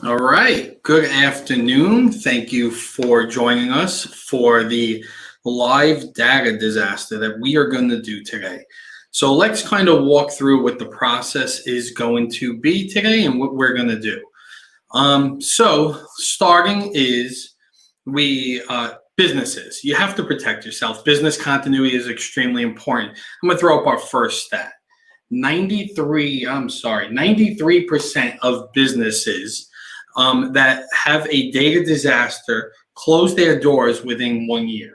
All right, good afternoon. Thank you for joining us for the live data disaster that we are going to do today. So let's kind of walk through what the process is going to be today and what we're going to do. So starting is businesses. You have to protect yourself. Business continuity is extremely important. I'm going to throw up our first stat. 93% of businesses that have a data disaster close their doors within 1 year.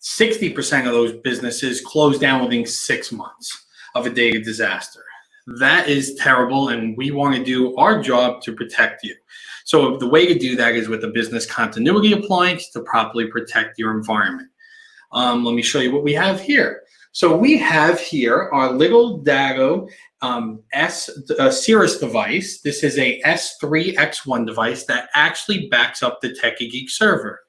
60% of those businesses close down within 6 months of a data disaster. That is terrible, and we want to do our job to protect you. So the way to do that is with a business continuity appliance to properly protect your environment. Let me show you what we have here. So we have here our little Dago Cirrus device. This is a S3X1 device that actually backs up the Techie Geek server.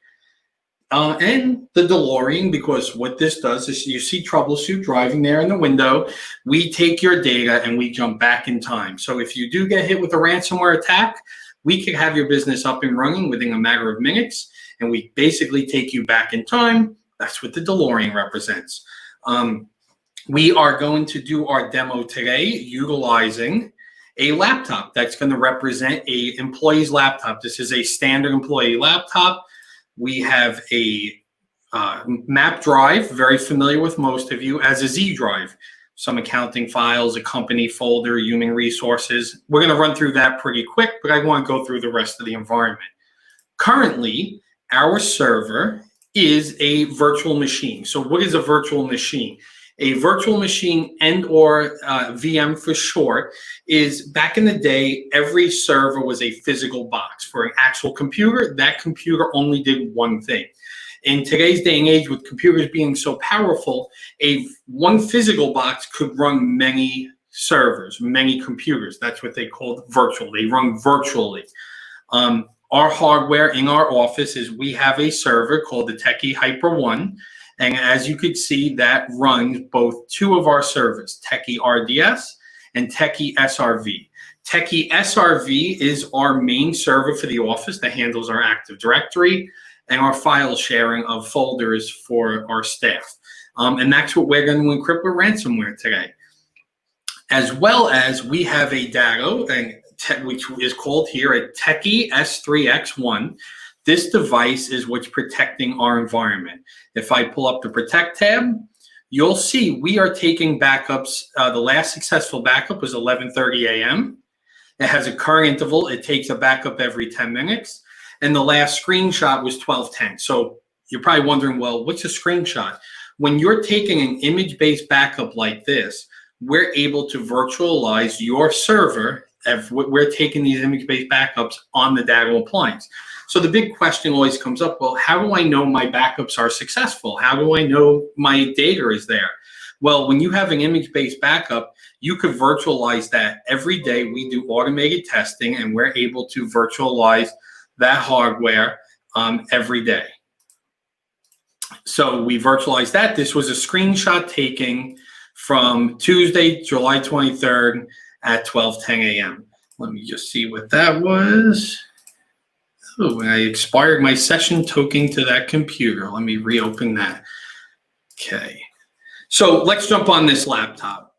And the DeLorean, because what this does is you see Troubleshoot driving there in the window. We take your data and we jump back in time. So if you do get hit with a ransomware attack, we can have your business up and running within a matter of minutes, and we basically take you back in time. That's what the DeLorean represents. We are going to do our demo today utilizing a laptop that's going to represent an employee's laptop. This is a standard employee laptop. We have a map drive, very familiar with most of you, as a Z drive. Some accounting files, a company folder, human resources. We're going to run through that pretty quick, but I want to go through the rest of the environment. Currently, our server is a virtual machine. So what is a virtual machine? A virtual machine and/or VM for short is, back in the day, every server was a physical box. For an actual computer, that computer only did one thing. In today's day and age, with computers being so powerful, one physical box could run many servers, many computers. That's what they call virtual. They run virtually. Our hardware in our office is we have a server called the Techie Hyper 1. And as you could see, that runs both two of our servers, Techie RDS and Techie SRV. Techie SRV is our main server for the office that handles our Active Directory and our file sharing of folders for our staff. And that's what we're going to encrypt with ransomware today. As well as we have a Dago, which is called here a Techie S3X1. This device is what's protecting our environment. If I pull up the Protect tab, you'll see we are taking backups. The last successful backup was 11:30 a.m. It has a current interval. It takes a backup every 10 minutes. And the last screenshot was 12:10. So you're probably wondering, well, what's a screenshot? When you're taking an image-based backup like this, we're able to virtualize your server. We're taking these image-based backups on the Dago appliance. So the big question always comes up, well, how do I know my backups are successful? How do I know my data is there? Well, when you have an image-based backup, you could virtualize that. Every day we do automated testing, and we're able to virtualize that hardware every day. So we virtualized that. This was a screenshot taken from Tuesday, July 23rd at 12:10 a.m. Let me just see what that was. Oh, I expired my session token to that computer. Let me reopen that. Okay. So let's jump on this laptop.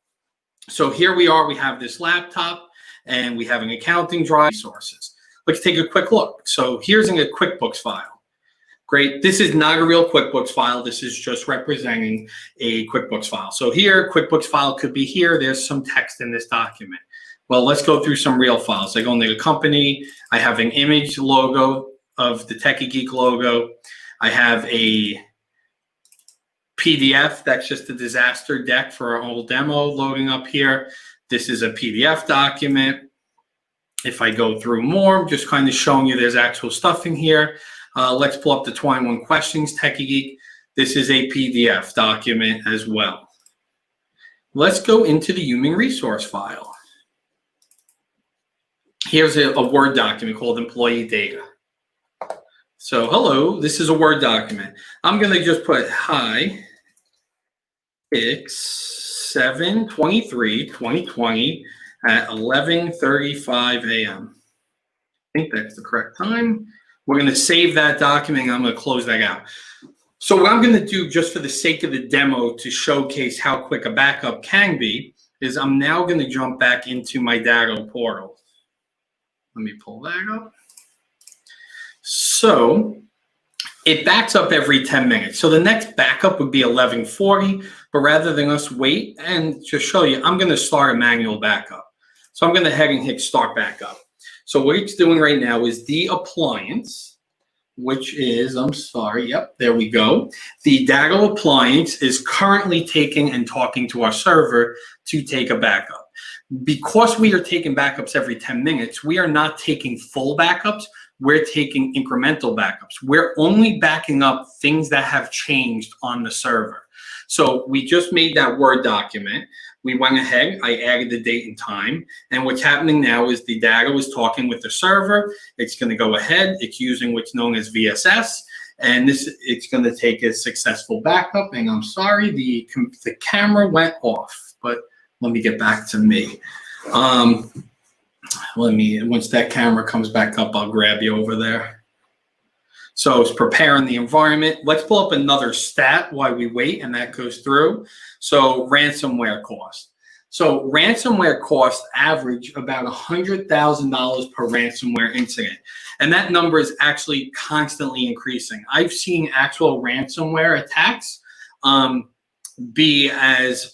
So here we are. We have this laptop, and we have an accounting drive resources. Let's take a quick look. So here's a QuickBooks file. Great. This is not a real QuickBooks file. This is just representing a QuickBooks file. So here, QuickBooks file could be here. There's some text in this document. Well, let's go through some real files. I go into the company. I have an image logo of the Techie Geek logo. I have a PDF. That's just a disaster deck for our whole demo loading up here. This is a PDF document. If I go through more, I'm just kind of showing you there's actual stuff in here. Let's pull up the 21 questions, Techie Geek. This is a PDF document as well. Let's go into the human resource file. Here's a Word document called employee data. So hello, this is a Word document. I'm going to just put hi, it's 7/23/2020 at 11:35 a.m. think that's the correct time. We're going to save that document, and I'm going to close that out. So what I'm going to do, just for the sake of the demo, to showcase how quick a backup can be, is I'm now going to jump back into my Datto portal. Let me pull that up. So it backs up every 10 minutes. So the next backup would be 11:40, but rather than us wait and just show you, I'm going to start a manual backup. So I'm going to head and hit start backup. So what it's doing right now is the appliance, which is, I'm sorry, yep, there we go. The Datto appliance is currently taking and talking to our server to take a backup. Because we are taking backups every 10 minutes, we are not taking full backups. We're taking incremental backups. We're only backing up things that have changed on the server. So we just made that Word document. We went ahead, I added the date and time, and what's happening now is the Datto is talking with the server. It's going to go ahead. It's using what's known as VSS, and it's going to take a successful backup. And I'm sorry, the camera went off, but let me get back to me. Once that camera comes back up, I'll grab you over there. So it's preparing the environment. Let's pull up another stat while we wait, and that goes through. So ransomware cost. So ransomware costs average about $100,000 per ransomware incident. And that number is actually constantly increasing. I've seen actual ransomware attacks be as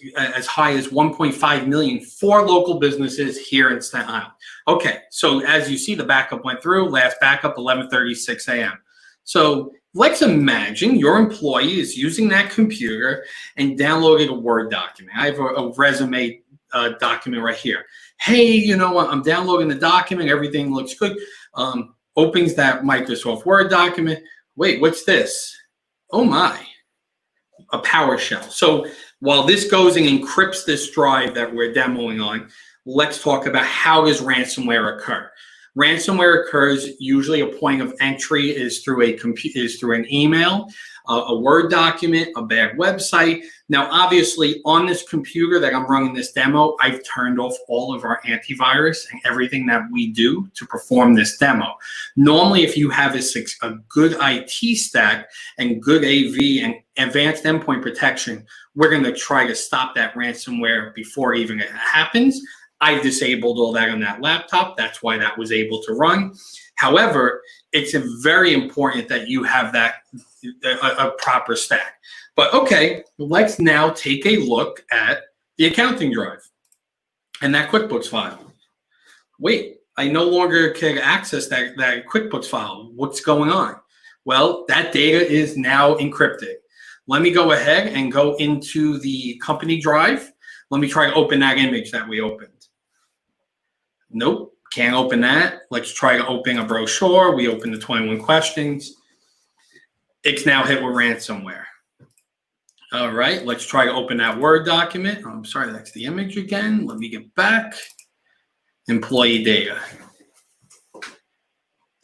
high as 1.5 million for local businesses here in Staten Island. Okay, so as you see, the backup went through. Last backup, 11:36 a.m. So let's imagine your employee is using that computer and downloading a Word document. I have a resume document right here. Hey, you know what? I'm downloading the document. Everything looks good. Opens that Microsoft Word document. Wait, what's this? Oh my, a PowerShell. So while this goes and encrypts this drive that we're demoing on, let's talk about how does ransomware occur. Ransomware occurs usually a point of entry is through an email, a Word document, a bad website. Now, obviously, on this computer that I'm running this demo, I've turned off all of our antivirus and everything that we do to perform this demo. Normally, if you have a good IT stack and good AV and advanced endpoint protection, we're going to try to stop that ransomware before even it happens. I've disabled all that on that laptop. That's why that was able to run. However, it's very important that you have that a proper stack. But okay, let's now take a look at the accounting drive and that QuickBooks file. Wait, I no longer can access that QuickBooks file. What's going on? Well, that data is now encrypted. Let me go ahead and go into the company drive. Let me try to open that image that we opened. Nope, can't open that. Let's try to open a brochure. We open the 21 questions. It's now hit with ransomware. All right, let's try to open that Word document. I'm sorry, that's the image again. Let me get back. Employee data.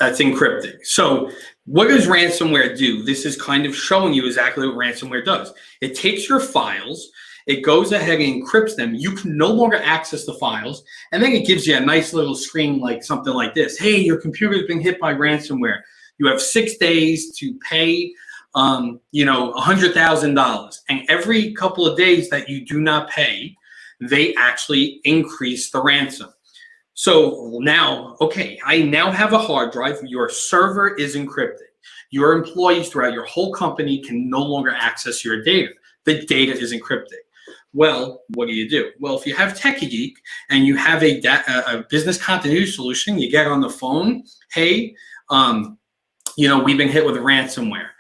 That's encrypted. So what does ransomware do? This is kind of showing you exactly what ransomware does. It takes your files, it goes ahead and encrypts them. You can no longer access the files, and then it gives you a nice little screen like something like this. Hey, your computer's been hit by ransomware. You have 6 days to pay $100,000. And every couple of days that you do not pay, they actually increase the ransom. So now, okay, I now have a hard drive. Your server is encrypted. Your employees throughout your whole company can no longer access your data. The data is encrypted. Well, what do? Well, if you have TechieGeek and you have a business continuity solution, you get on the phone, hey, we've been hit with a ransomware.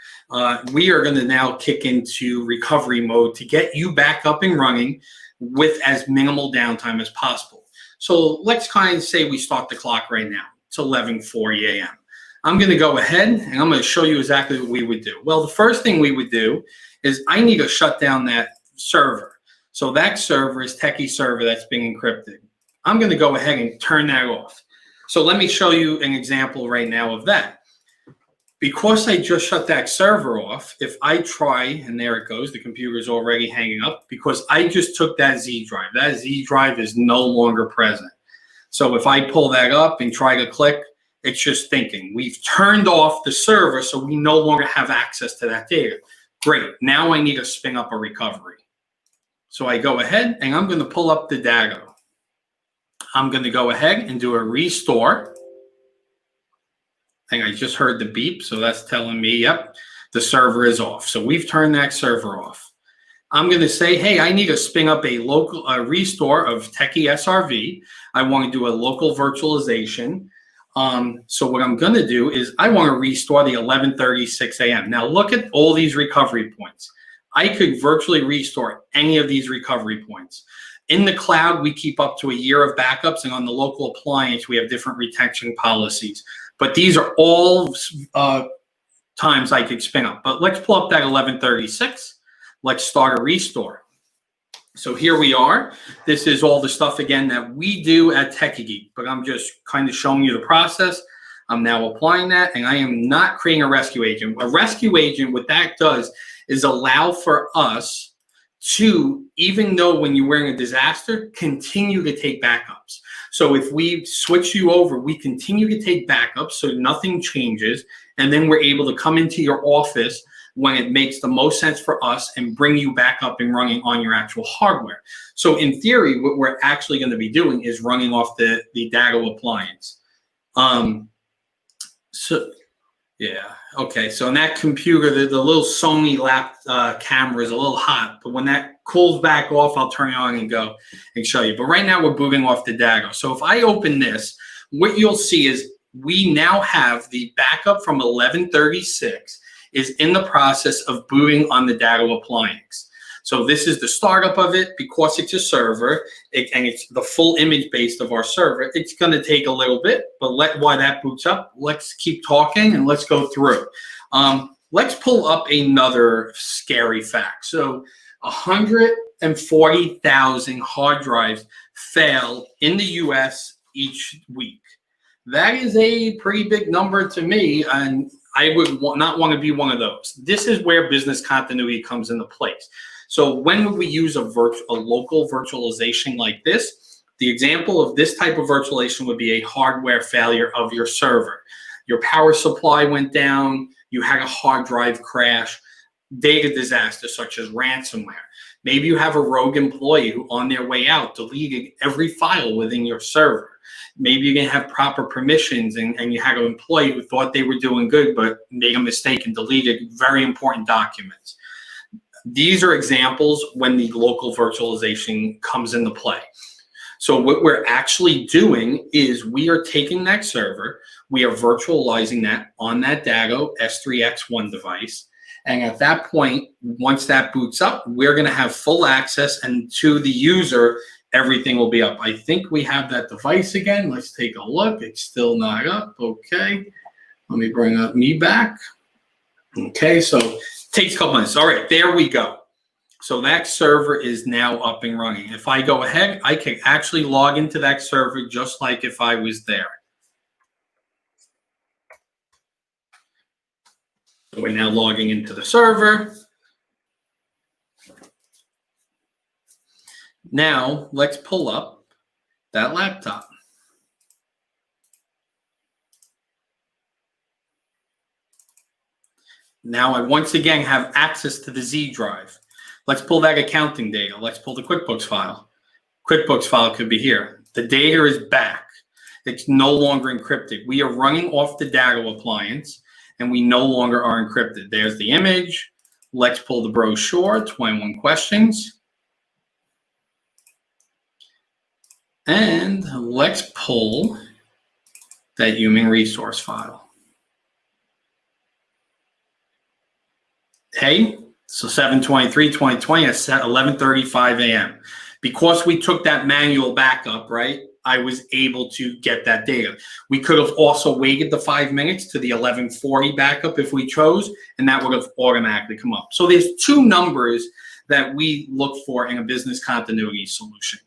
We are going to now kick into recovery mode to get you back up and running with as minimal downtime as possible. So let's kind of say we start the clock right now. It's 11:40 a.m. I'm going to go ahead and I'm going to show you exactly what we would do. Well, the first thing we would do is I need to shut down that server. So that server is Techie server that's being encrypted. I'm going to go ahead and turn that off. So let me show you an example right now of that. Because I just shut that server off, if I try, and there it goes, the computer is already hanging up because I just took that Z drive. That Z drive is no longer present. So if I pull that up and try to click, It's just thinking. We've turned off the server, so we no longer have access to that data. Great. Now I need to spin up a recovery. So I go ahead and I'm going to pull up the data. I'm going to go ahead and do a restore. And I just heard the beep, so that's telling me, yep, the server is off. So we've turned that server off. I'm going to say, hey, I need to spin up a local restore of Techie SRV. I want to do a local virtualization. So what I'm going to do is I want to restore the 11:36 a.m. Now look at all these recovery points. I could virtually restore any of these recovery points. In the cloud, we keep up to a year of backups, and on the local appliance, we have different retention policies. But these are all times I could spin up. But let's pull up that 11:36. Let's start a restore. So here we are. This is all the stuff, again, that we do at TechieGeek, but I'm just kind of showing you the process. I'm now applying that, and I am not creating a rescue agent. A rescue agent, what that does is allow for us to, even though when you're wearing a disaster, continue to take backups. So if we switch you over, we continue to take backups so nothing changes, and then we're able to come into your office when it makes the most sense for us and bring you back up and running on your actual hardware. So in theory, what we're actually going to be doing is running off the Datto appliance. So yeah, okay. So in that computer, the little Sony lap camera is a little hot, but when that cools back off, I'll turn it on and go and show you. But right now we're booting off the Datto. So if I open this, what you'll see is we now have the backup from 11:36 is in the process of booting on the Datto appliance. So this is the startup of it. Because it's a server and it's the full image base of our server, it's going to take a little bit, but while that boots up, let's keep talking and let's go through. Let's pull up another scary fact. So 140,000 hard drives fail in the US each week. That is a pretty big number to me, and I would not want to be one of those. This is where business continuity comes into place. So when would we use a local virtualization like this? The example of this type of virtualization would be a hardware failure of your server. Your power supply went down, you had a hard drive crash, data disaster such as ransomware. Maybe you have a rogue employee who on their way out deleted every file within your server. Maybe you didn't have proper permissions and you had an employee who thought they were doing good but made a mistake and deleted very important documents. These are examples when the local virtualization comes into play. So what we're actually doing is we are taking that server, we are virtualizing that on that Datto S3X1 device, and at that point, once that boots up, we're going to have full access, and to the user, everything will be up. I think we have that device again. Let's take a look. It's still not up. Okay. Let me bring up me back. Okay, so it takes a couple minutes. All right, there we go. So that server is now up and running. If I go ahead, I can actually log into that server just like if I was there. So we're now logging into the server. Now let's pull up that laptop. Now I once again have access to the Z drive. Let's pull that accounting data. Let's pull the QuickBooks file. QuickBooks file could be here. The data is back. It's no longer encrypted. We are running off the Datto appliance, and we no longer are encrypted. There's the image. Let's pull the brochure, 21 questions. And let's pull that human resource file. Hey, so 7/23/2020 at 11:35 a.m. Because we took that manual backup, right, I was able to get that data. We could have also waited the 5 minutes to the 11:40 backup if we chose, and that would have automatically come up. So there's two numbers that we look for in a business continuity solution.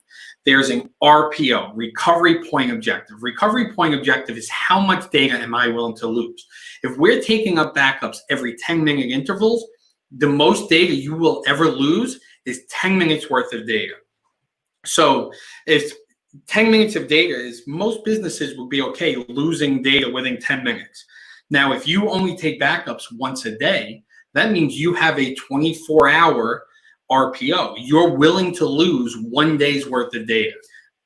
There's an RPO, recovery point objective. Recovery point objective is how much data am I willing to lose? If we're taking up backups every 10-minute intervals, the most data you will ever lose is 10 minutes worth of data. So if 10 minutes of data is, most businesses would be okay losing data within 10 minutes. Now, if you only take backups once a day, that means you have a 24-hour RPO. You're willing to lose 1 day's worth of data.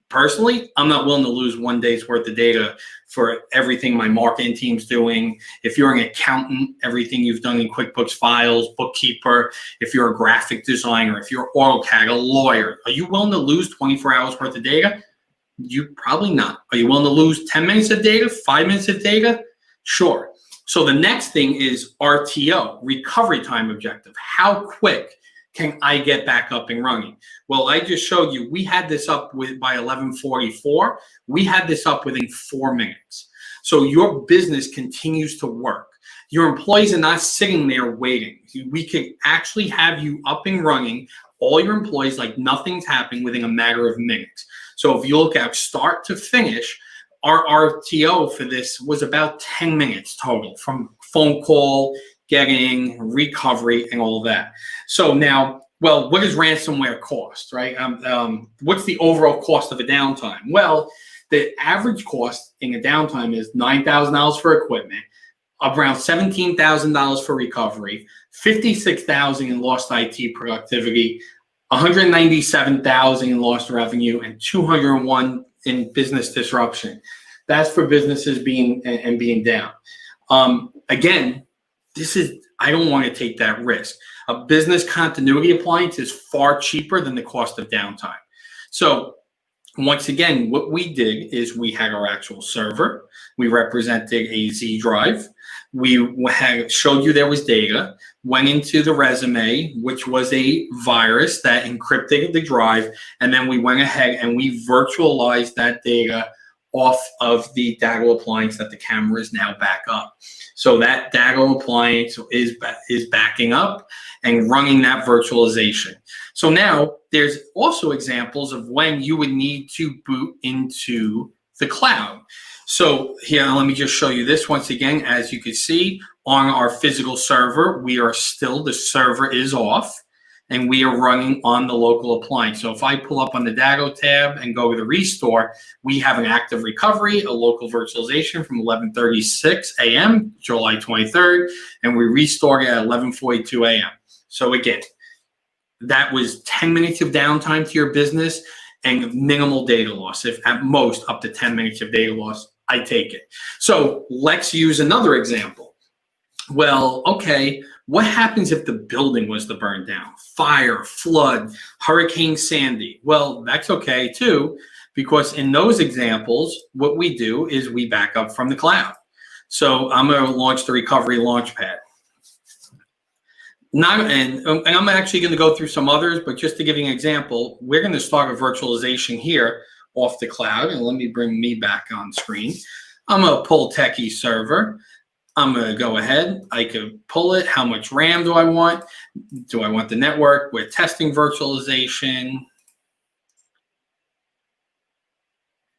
Personally, I'm not willing to lose 1 day's worth of data for everything my marketing team's doing. If you're an accountant, everything you've done in QuickBooks files, bookkeeper, if you're a graphic designer, if you're AutoCAD, a lawyer, are you willing to lose 24 hours worth of data? You probably not. Are you willing to lose 10 minutes of data, 5 minutes of data? Sure. So the next thing is RTO, recovery time objective. How quick can I get back up and running? Well, I just showed you, we had this up by 11:44. We had this up within 4 minutes. So your business continues to work. Your employees are not sitting there waiting. We could actually have you up and running, all your employees, like nothing's happening within a matter of minutes. So if you look at start to finish, our RTO for this was about 10 minutes total, from phone call, getting, recovery, and all of that. So now, well, what does ransomware cost, right? What's the overall cost of a downtime? Well, the average cost in a downtime is $9,000 for equipment, around $17,000 for recovery, $56,000 in lost IT productivity, $197,000 in lost revenue, and $201 in business disruption. That's for businesses being down. Again, I don't want to take that risk. A business continuity appliance is far cheaper than the cost of downtime. So once again, what we did is we had our actual server. We represented a Z drive. We showed you there was data, went into the resume, which was a virus that encrypted the drive, and then we went ahead and we virtualized that data off of the Datto appliance that the camera is now back up. So that Datto appliance is backing up and running that virtualization. So now there's also examples of when you would need to boot into the cloud. So here, let me just show you this once again. As you can see, on our physical server, the server is off, and we are running on the local appliance. So if I pull up on the Datto tab and go to the restore, we have an active recovery, a local virtualization from 11:36 a.m., July 23rd, and we restored it at 11:42 a.m. So again, that was 10 minutes of downtime to your business and minimal data loss. If at most up to 10 minutes of data loss, I take it. So let's use another example. Well, okay, what happens if the building was to burn down? Fire, flood, Hurricane Sandy. Well, that's okay too, because in those examples, what we do is we back up from the cloud. So I'm going to launch the recovery launchpad. And I'm actually going to go through some others, but just to give you an example, we're going to start a virtualization here off the cloud. And let me bring me back on screen. I'm going to pull Techie server. I'm going to go ahead. I could pull it. How much RAM do I want? Do I want the network? We're testing virtualization.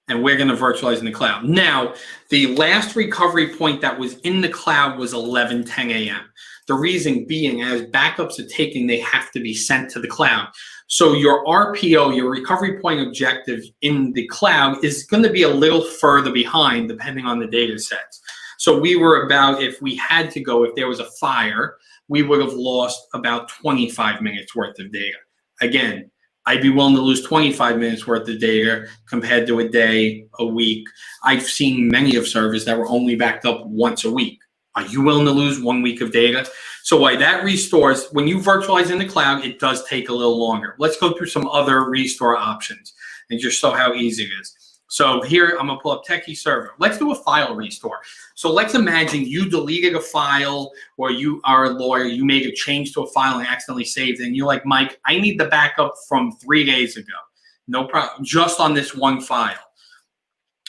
And we're going to virtualize in the cloud. Now, the last recovery point that was in the cloud was 11:10 a.m. The reason being, as backups are taken, they have to be sent to the cloud. So your RPO, your recovery point objective in the cloud, is going to be a little further behind depending on the data sets. So we were about, if we had to go, if there was a fire, we would have lost about 25 minutes worth of data. Again, I'd be willing to lose 25 minutes worth of data compared to a day, a week. I've seen many of servers that were only backed up once a week. Are you willing to lose 1 week of data? So why that restores, when you virtualize in the cloud, it does take a little longer. Let's go through some other restore options and just show how easy it is. So here, I'm gonna pull up Techie server. Let's do a file restore. So let's imagine you deleted a file, or you are a lawyer, you made a change to a file and accidentally saved it, and you're like, Mike, I need the backup from 3 days ago. No problem, just on this one file.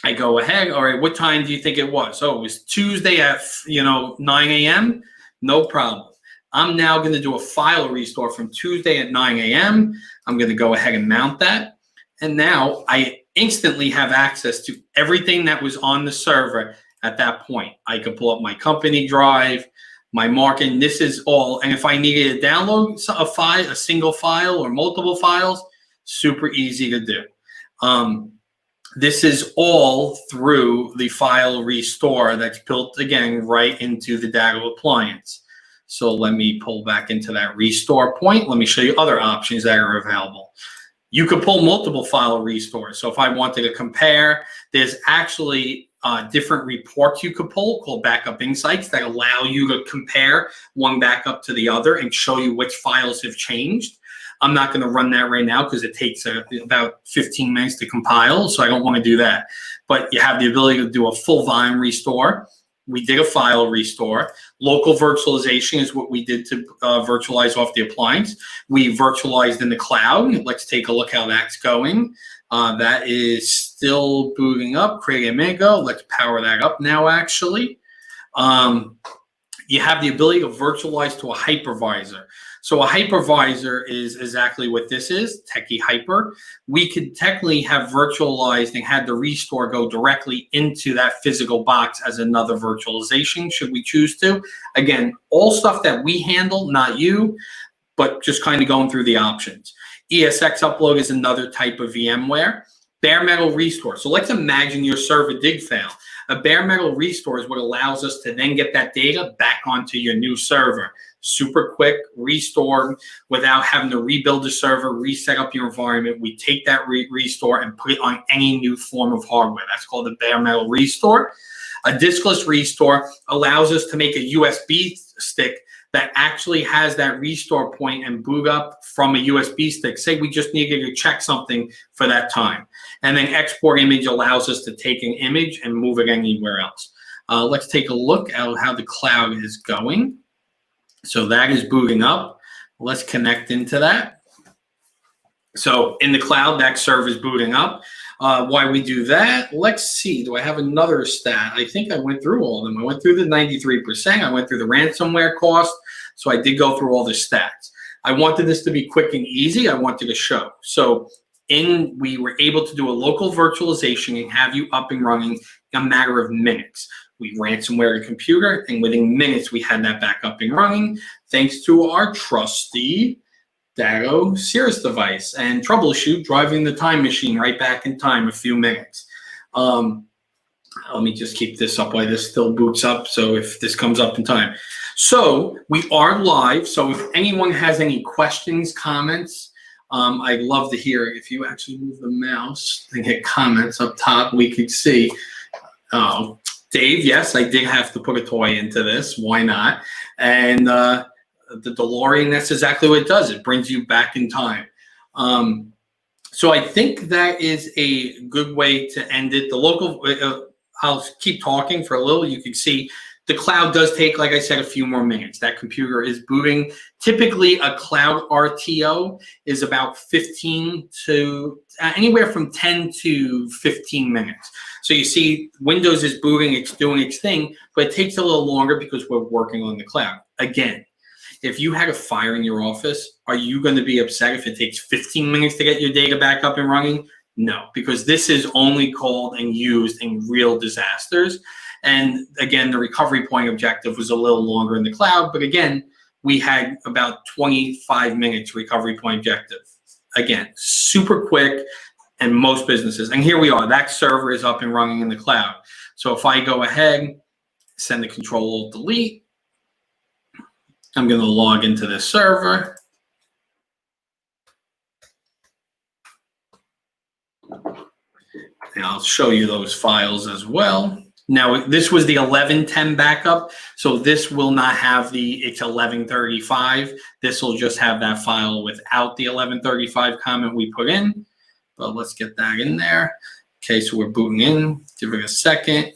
I go ahead, all right, what time do you think it was? Oh, it was Tuesday at 9 a.m. No problem. I'm now gonna do a file restore from Tuesday at 9 a.m. I'm gonna go ahead and mount that. And now I instantly have access to everything that was on the server at that point. I could pull up my company drive, my marketing, this is all. And if I needed to download a file, a single file or multiple files, super easy to do. This is all through the file restore that's built, again, right into the data appliance. So let me pull back into that restore point. Let me show you other options that are available. You could pull multiple file restores. So if I wanted to compare, there's actually different reports you could pull called backup insights that allow you to compare one backup to the other and show you which files have changed. I'm not going to run that right now because it takes about 15 minutes to compile, so I don't want to do that. But you have the ability to do a full volume restore. We did a file restore. Local virtualization is what we did to virtualize off the appliance. We virtualized in the cloud. Let's take a look how that's going. That is still booting up. Create a minute ago. Let's power that up now, actually. You have the ability to virtualize to a hypervisor. So a hypervisor is exactly what this is, Techie Hyper. We could technically have virtualized and had the restore go directly into that physical box as another virtualization, should we choose to. Again, all stuff that we handle, not you, but just kind of going through the options. Esx Upload is another type of VMware. Bare metal restore. So let's imagine your server did fail. A bare metal restore is what allows us to then get that data back onto your new server. Super quick restore without having to rebuild the server, reset up your environment. We take that restore and put it on any new form of hardware. That's called the bare metal restore. A diskless restore allows us to make a USB stick that actually has that restore point and boot up from a USB stick. Say we just needed to check something for that time. And then export image allows us to take an image and move it anywhere else. Let's take a look at how the cloud is going. So that is booting up. Let's connect into that. So in the cloud, that server is booting up. Why we do that? Let's see. Do I have another stat? I think I went through all of them. I went through the 93%. I went through the ransomware cost. So I did go through all the stats. I wanted this to be quick and easy. I wanted to show. So we were able to do a local virtualization and have you up and running in a matter of minutes. We ransomware a computer, and within minutes, we had that back up and running, thanks to our trusty Datto Cirrus device and troubleshoot, driving the time machine right back in time, a few minutes. Let me just keep this up while this still boots up, so if this comes up in time. So we are live, so if anyone has any questions, comments, I'd love to hear it. If you actually move the mouse and hit comments up top, we could see. Dave, yes, I did have to put a toy into this. Why not? And the DeLorean, that's exactly what it does. It brings you back in time. So I think that is a good way to end it. The local, I'll keep talking for a little. You can see the cloud does take, like I said, a few more minutes. That computer is booting. Typically, a cloud RTO is about 15 to anywhere from 10 to 15 minutes. So you see Windows is booting, it's doing its thing, but it takes a little longer because we're working on the cloud. Again, if you had a fire in your office, are you going to be upset if it takes 15 minutes to get your data back up and running? No, because this is only called and used in real disasters. And again, the recovery point objective was a little longer in the cloud, but again, we had about 25 minutes recovery point objective. Again, super quick, and most businesses. And here we are, that server is up and running in the cloud. So if I go ahead, send the Control-Alt-Delete, I'm going to log into this server. And I'll show you those files as well. Now, this was the 1110 backup, so this will not have it's 1135. This will just have that file without the 1135 comment we put in. But let's get that in there. Okay, so we're booting in. Give it a second.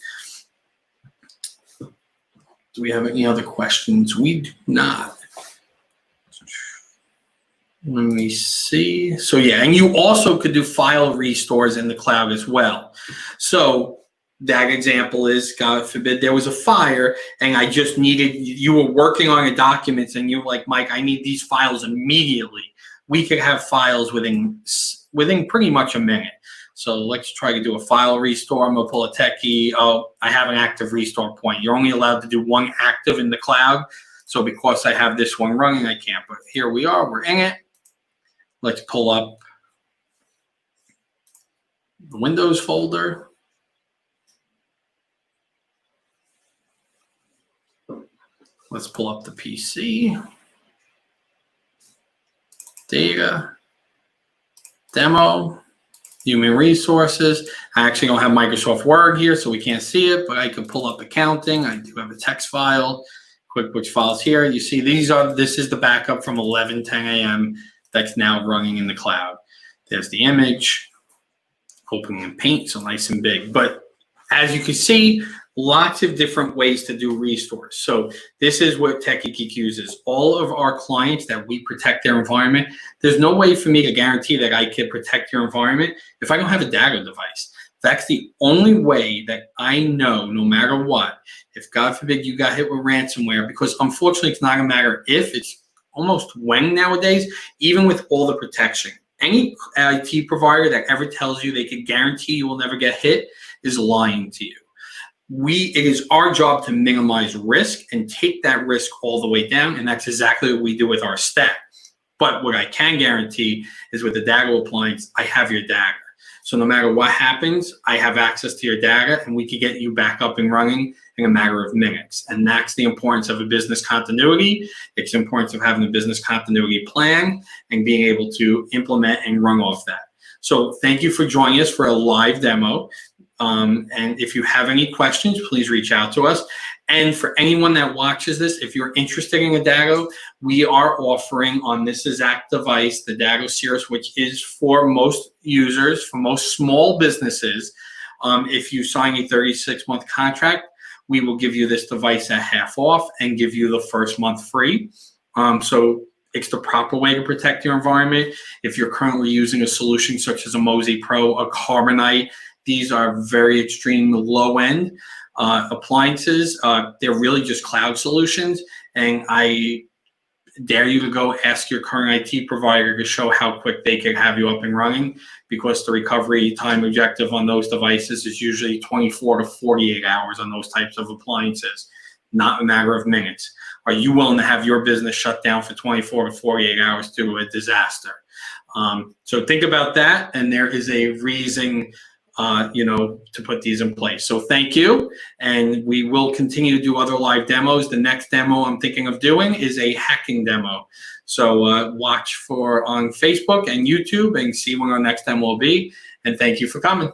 Do we have any other questions? We do not. Let me see. So yeah, and you also could do file restores in the cloud as well. So that example is, God forbid, there was a fire and I just needed, you were working on a document and you were like, Mike, I need these files immediately. We could have files within pretty much a minute. So let's try to do a file restore. I'm gonna pull a techie. Oh, I have an active restore point. You're only allowed to do one active in the cloud. So because I have this one running, I can't. But here we are, we're in it. Let's pull up the Windows folder. Let's pull up the PC. Data, demo, human resources. I actually don't have Microsoft Word here, so we can't see it, but I can pull up accounting. I do have a text file, QuickBooks files here. You see this is the backup from 11:10 a.m. that's now running in the cloud. There's the image, opening in Paint, so nice and big. But as you can see, lots of different ways to do restores. So this is what Techie Geek uses. All of our clients that we protect their environment, there's no way for me to guarantee that I can protect your environment if I don't have a Dago device. That's the only way that I know, no matter what, if God forbid you got hit with ransomware, because unfortunately it's not a matter if, it's almost when nowadays, even with all the protection. Any IT provider that ever tells you they can guarantee you will never get hit is lying to you. It is our job to minimize risk and take that risk all the way down, and that's exactly what we do with our stack. But what I can guarantee is with the Dago appliance, I have your data. So no matter what happens, I have access to your data, and we can get you back up and running in a matter of minutes. And that's the importance of a business continuity. It's the importance of having a business continuity plan and being able to implement and run off that. So thank you for joining us for a live demo. And if you have any questions, please reach out to us. And for anyone that watches this, if you're interested in a Dago, we are offering on this exact device, the Dago Cirrus, which is for most users, for most small businesses. If you sign a 36-month contract, we will give you this device at half off and give you the first month free. So it's the proper way to protect your environment. If you're currently using a solution such as a Mozy Pro, a Carbonite, these are very extreme low-end appliances. They're really just cloud solutions, and I dare you to go ask your current IT provider to show how quick they can have you up and running, because the recovery time objective on those devices is usually 24 to 48 hours on those types of appliances, not a matter of minutes. Are you willing to have your business shut down for 24 to 48 hours due to a disaster? So think about that, and there is a reason to put these in place. So thank you, and we will continue to do other live demos. The next demo I'm thinking of doing is a hacking demo. So watch for on Facebook and YouTube and see when our next demo will be, and thank you for coming.